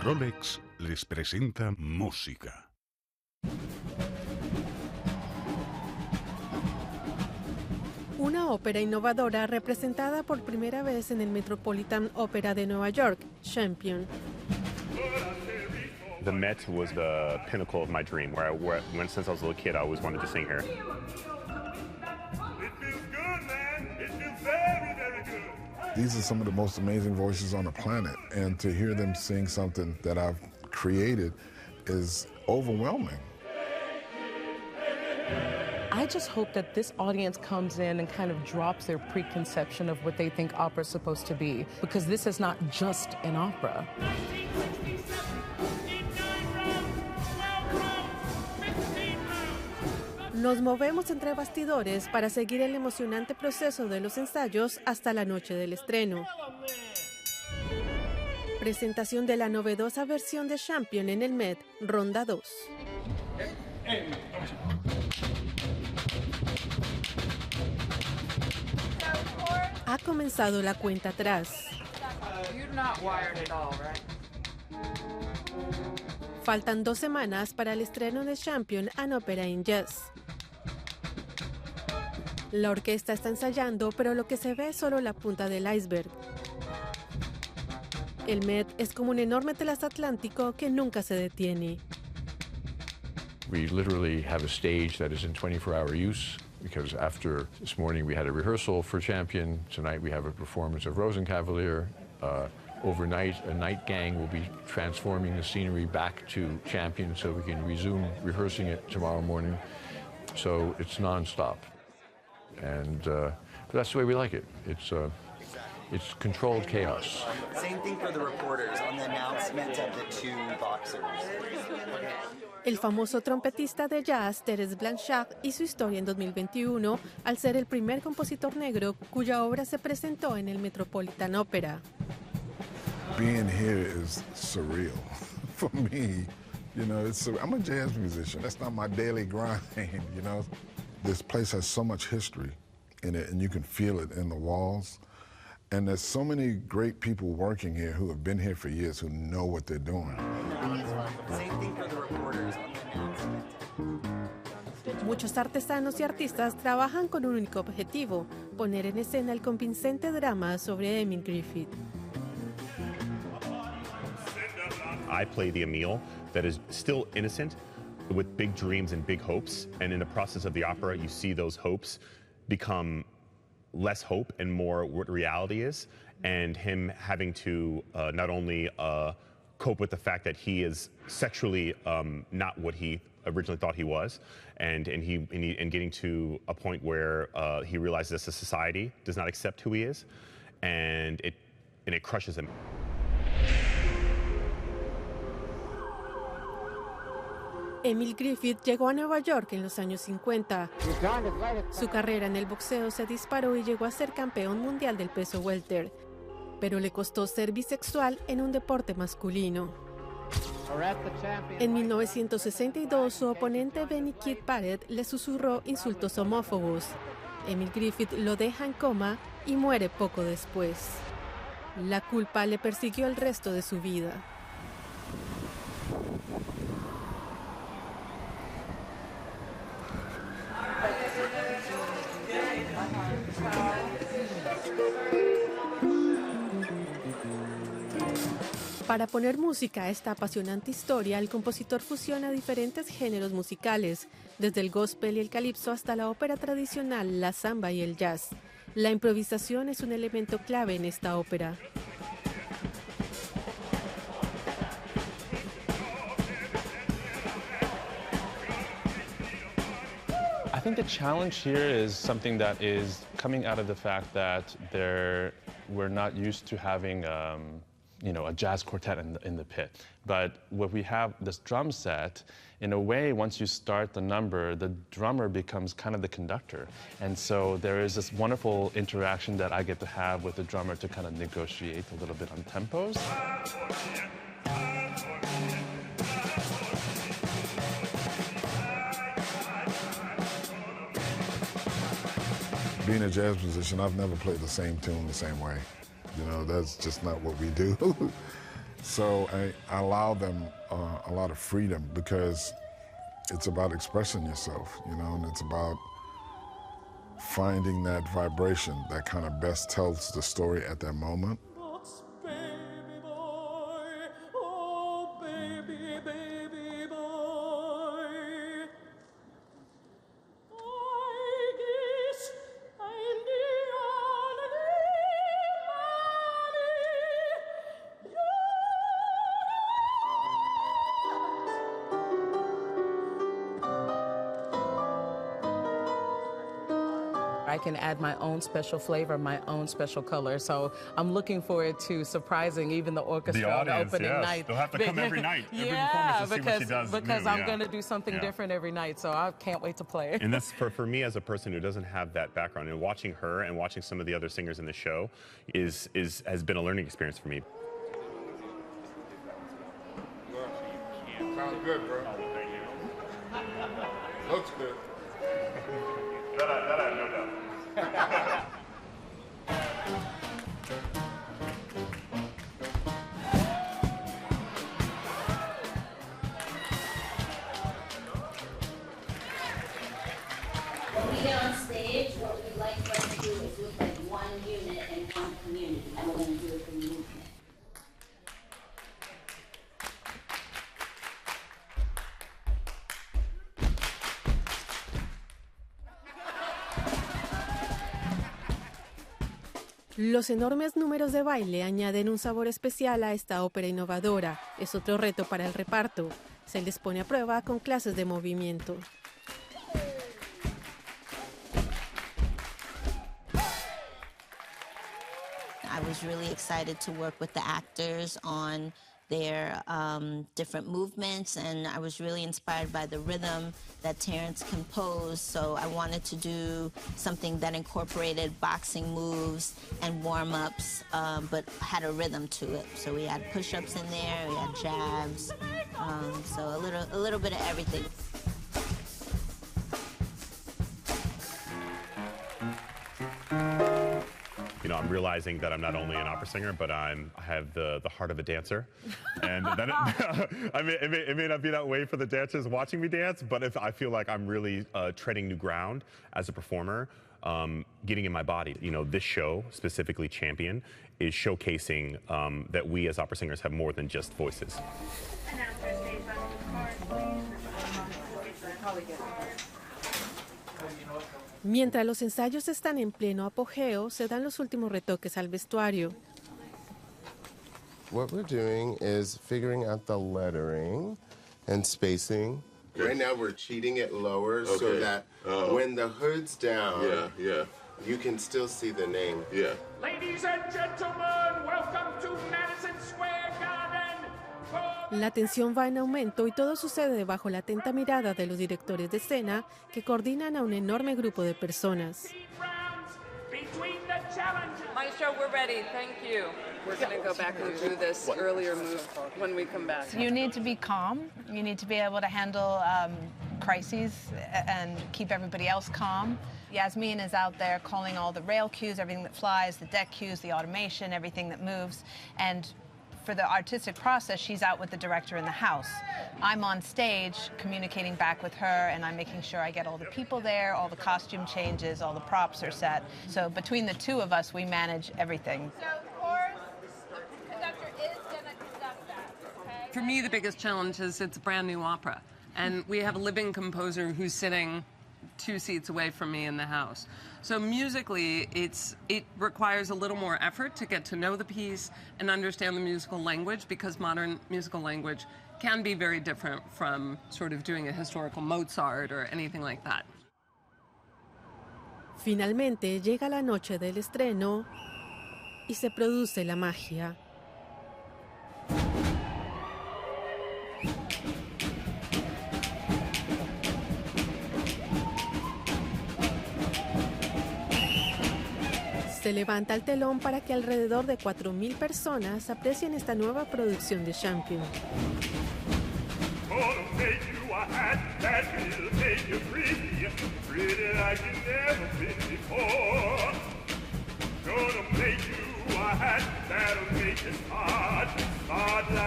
Rolex les presenta Musica. Una ópera innovadora representada por primera vez en el Metropolitan Opera de Nueva York, Champion. The Met was the pinnacle of my dream, where since I was a little kid, I always wanted to sing here. It feels good, man. It feels very, very good. These are some of the most amazing voices on the planet, and to hear them sing something that I've created is overwhelming. I just hope that this audience comes in and kind of drops their preconception of what they think opera is supposed to be, because this is not just an opera. Nos movemos entre bastidores para seguir el emocionante proceso de los ensayos hasta la noche del estreno. Presentación de la novedosa versión de Champion en el Met, Ronda 2. Ha comenzado la cuenta atrás. Faltan 2 semanas para el estreno de Champion an Opera in Jazz. La orquesta está ensayando, pero lo que se ve es solo la punta del iceberg. El Met es como un enorme transatlántico que nunca se detiene. We literally have a stage that is in 24-hour use, because after this morning we had a rehearsal for Champion. Tonight we have a performance of Rosenkavalier. Overnight, a night gang will be transforming the scenery back to Champion so we can resume rehearsing it tomorrow morning. So it's nonstop. And that's the way we like it. It's controlled chaos. Same thing for the reporters on the announcement of the 2 boxers. El famoso trompetista de jazz, Terence Blanchard, hizo historia en 2021 al ser el primer compositor negro cuya obra se presentó en el Metropolitan Opera. Being here is surreal for me. You know, I'm a jazz musician. That's not my daily grind, you know. This place has so much history in it, and you can feel it in the walls. And there's so many great people working here who have been here for years who know what they're doing. Same thing for the reporters on the announcement. Muchos artesanos y artistas trabajan con un único objetivo: poner en escena el convincente drama sobre Emile Griffith. I play the Emile that is still innocent, with big dreams and big hopes, and in the process of the opera, you see those hopes become less hope and more what reality is, and him having to not only cope with the fact that he is sexually not what he originally thought he was, and getting to a point where he realizes that the society does not accept who he is, and it crushes him. Emile Griffith llegó a Nueva York en los años 50. Su carrera en el boxeo se disparó y llegó a ser campeón mundial del peso welter, pero le costó ser bisexual en un deporte masculino. En 1962, su oponente Benny Kid Barrett le susurró insultos homófobos. Emile Griffith lo deja en coma y muere poco después. La culpa le persiguió el resto de su vida. Para poner música a esta apasionante historia, el compositor fusiona diferentes géneros musicales, desde el gospel y el calipso hasta la ópera tradicional, la samba y el jazz. La improvisación es un elemento clave en esta ópera. I think the challenge here is something that is coming out of the fact that we're not used to having a jazz quartet in the pit. But what we have, this drum set, in a way, once you start the number, the drummer becomes kind of the conductor. And so there is this wonderful interaction that I get to have with the drummer to kind of negotiate a little bit on tempos. Being a jazz musician, I've never played the same tune the same way. You know, that's just not what we do. So I allow them a lot of freedom because it's about expressing yourself, you know, and it's about finding that vibration that kind of best tells the story at that moment. I can add my own special flavor, my own special color. So I'm looking forward to surprising even the orchestra on the opening night. They'll have to come every night, every yeah, performance to see what she does because new, I'm going to do something different every night, so I can't wait to play. And that's for me as a person who doesn't have that background, and watching her and watching some of the other singers in the show has been a learning experience for me. Sounds good, bro. Looks good. That I have no doubt. When we get on stage, what we'd like for us to do is look like one unit and one community, and we're going to do it through movement. Los enormes números de baile añaden un sabor especial a esta ópera innovadora. Es otro reto para el reparto. Se les pone a prueba con clases de movimiento. I was really excited to work with the actors on their different movements, and I was really inspired by the rhythm that Terrence composed, so I wanted to do something that incorporated boxing moves and warm-ups, but had a rhythm to it. So we had push-ups in there, we had jabs, so a little bit of everything. You know, I'm realizing that I'm not only an opera singer, but I have the heart of a dancer. And that it may not be that way for the dancers watching me dance, but if I feel like I'm really treading new ground as a performer, getting in my body. You know, this show, specifically Champion, is showcasing that we as opera singers have more than just voices. Mientras los ensayos están en pleno apogeo, se dan los últimos retoques al vestuario. What we're doing is figuring out the lettering and spacing. Right now we're cheating it lower so that when the hood's down, you can still see the name. Ladies and gentlemen, welcome to Madison Square Garden. La tensión va en aumento y todo sucede bajo la atenta mirada de los directores de escena que coordinan a un enorme grupo de personas. Maestra, we're ready. Thank you. We're going to go back and do this earlier move when we come back. You need to be calm. You need to be able to handle crises and keep everybody else calm. Yasmin is out there calling all the rail cues, everything that flies, the deck cues, the automation, everything that moves. And for the artistic process, she's out with the director in the house. I'm on stage communicating back with her, and I'm making sure I get all the people there, all the costume changes, all the props are set. So between the two of us, we manage everything. So, of course, the conductor is going to conduct that, okay? For me, the biggest challenge is it's a brand new opera, and we have a living composer who's sitting 2 seats away from me in the house. So musically, it requires a little more effort to get to know the piece and understand the musical language, because modern musical language can be very different from sort of doing a historical Mozart or anything like that. Finalmente llega la noche del estreno y se produce la magia. Se levanta el telón para que alrededor de 4,000 personas aprecien esta nueva producción de Champion. Gonna make you a hat that will make you pretty, pretty like you've never been before. Gonna make you a hat that'll make you smart, smart like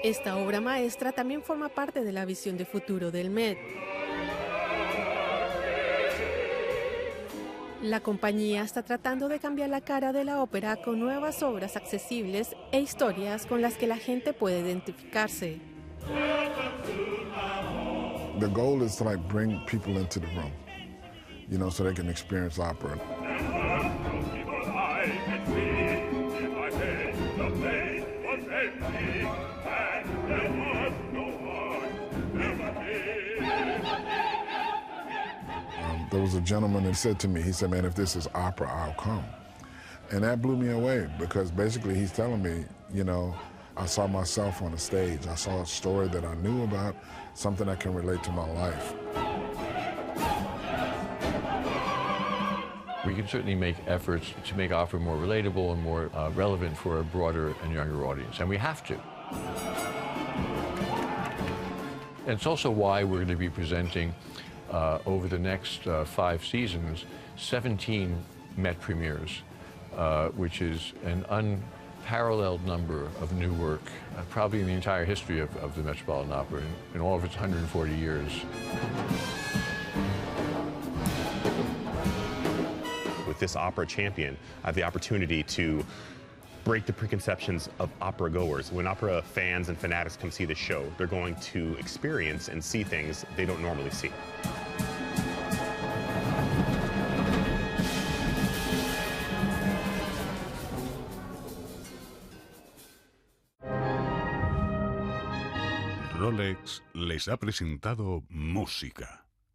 Esta obra maestra también forma parte de la visión de futuro del Met. La compañía está tratando de cambiar la cara de la ópera con nuevas obras accesibles e historias con las que la gente puede identificarse. The goal is to bring people into the room, so they can experience opera. There was a gentleman that said to me, he said, man, if this is opera, I'll come. And that blew me away because basically he's telling me, I saw myself on the stage. I saw a story that I knew about, something I can relate to my life. We can certainly make efforts to make opera more relatable and more relevant for a broader and younger audience, and we have to. And it's also why we're going to be presenting over the next 5 seasons, 17 Met premieres, which is an unparalleled number of new work, probably in the entire history of the Metropolitan Opera, in all of its 140 years. With this opera champion, I have the opportunity to break the preconceptions of opera goers. When opera fans and fanatics come see the show, they're going to experience and see things they don't normally see. Rolex les ha presentado Musica.